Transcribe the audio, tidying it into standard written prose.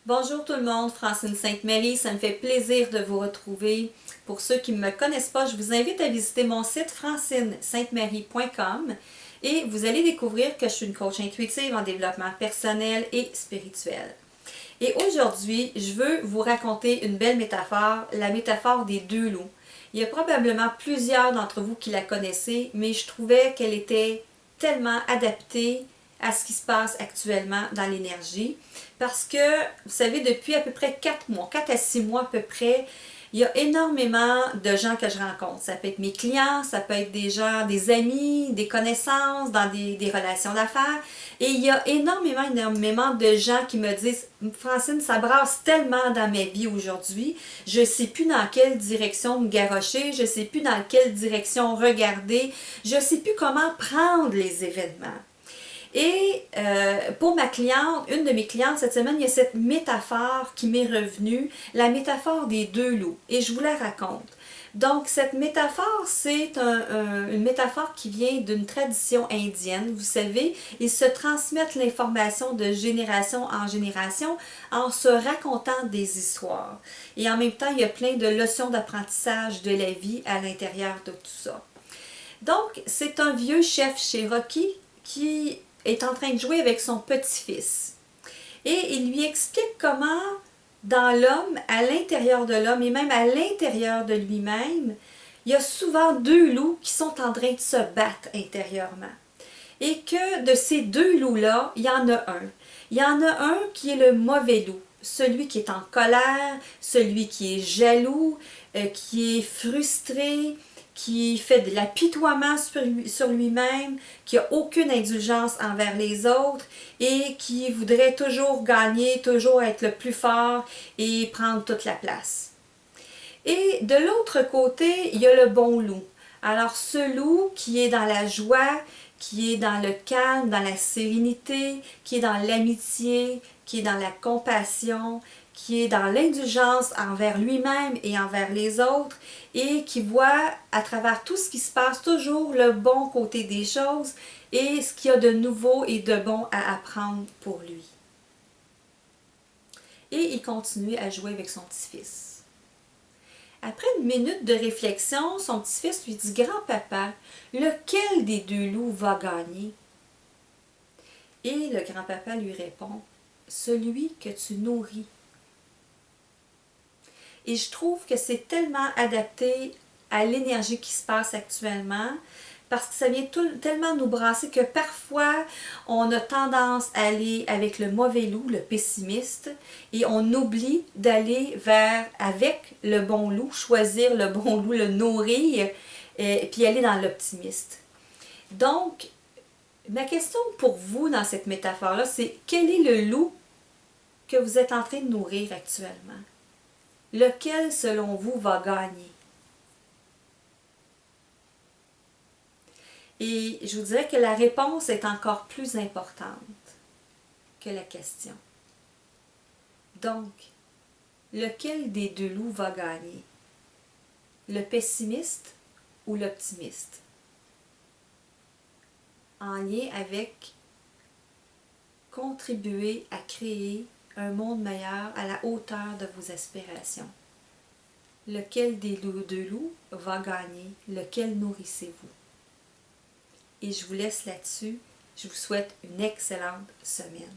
Bonjour tout le monde, Francine Sainte-Marie, ça me fait plaisir de vous retrouver. Pour ceux qui ne me connaissent pas, je vous invite à visiter mon site francinesaintemarie.com et vous allez découvrir que je suis une coach intuitive en développement personnel et spirituel. Et aujourd'hui, je veux vous raconter une belle métaphore, la métaphore des deux loups. Il y a probablement plusieurs d'entre vous qui la connaissez, mais je trouvais qu'elle était tellement adaptée à ce qui se passe actuellement dans l'énergie. Parce que, vous savez, depuis à peu près 4 mois, 4 à 6 mois à peu près, il y a énormément de gens que je rencontre. Ça peut être mes clients, ça peut être des gens, des amis, des connaissances, dans des relations d'affaires. Et il y a énormément de gens qui me disent « Francine, ça brasse tellement dans ma vie aujourd'hui, je ne sais plus dans quelle direction me garrocher, je ne sais plus dans quelle direction regarder, je ne sais plus comment prendre les événements. » Et pour ma cliente, une de mes clientes cette semaine, il y a cette métaphore qui m'est revenue, la métaphore des deux loups. Et je vous la raconte. Donc, cette métaphore, c'est une métaphore qui vient d'une tradition indienne. Vous savez, ils se transmettent l'information de génération en génération en se racontant des histoires. Et en même temps, il y a plein de leçons d'apprentissage de la vie à l'intérieur de tout ça. Donc, c'est un vieux chef Cherokee qui est en train de jouer avec son petit-fils. Et il lui explique comment, dans l'homme, à l'intérieur de l'homme et même à l'intérieur de lui-même, il y a souvent deux loups qui sont en train de se battre intérieurement. Et que de ces deux loups-là, il y en a un. Il y en a un qui est le mauvais loup, celui qui est en colère, celui qui est jaloux, qui est frustré, qui fait de l'apitoiement sur lui-même, qui n'a aucune indulgence envers les autres et qui voudrait toujours gagner, toujours être le plus fort et prendre toute la place. Et de l'autre côté, il y a le bon loup. Alors ce loup qui est dans la joie, qui est dans le calme, dans la sérénité, qui est dans l'amitié, qui est dans la compassion, qui est dans l'indulgence envers lui-même et envers les autres et qui voit à travers tout ce qui se passe toujours le bon côté des choses et ce qu'il y a de nouveau et de bon à apprendre pour lui. Et il continue à jouer avec son petit-fils. Après une minute de réflexion, son petit-fils lui dit « Grand-papa, lequel des deux loups va gagner? » Et le grand-papa lui répond « Celui que tu nourris. » Et je trouve que c'est tellement adapté à l'énergie qui se passe actuellement parce que ça vient tellement nous brasser que parfois on a tendance à aller avec le mauvais loup, le pessimiste, et on oublie d'aller avec le bon loup, choisir le bon loup, le nourrir, et puis aller dans l'optimiste. Donc, ma question pour vous dans cette métaphore-là, c'est quel est le loup que vous êtes en train de nourrir actuellement? Lequel, selon vous, va gagner? Et je vous dirais que la réponse est encore plus importante que la question. Donc, lequel des deux loups va gagner? Le pessimiste ou l'optimiste? En lien avec contribuer à créer un monde meilleur à la hauteur de vos aspirations. Lequel des deux loups va gagner? Lequel nourrissez-vous? Et je vous laisse là-dessus. Je vous souhaite une excellente semaine.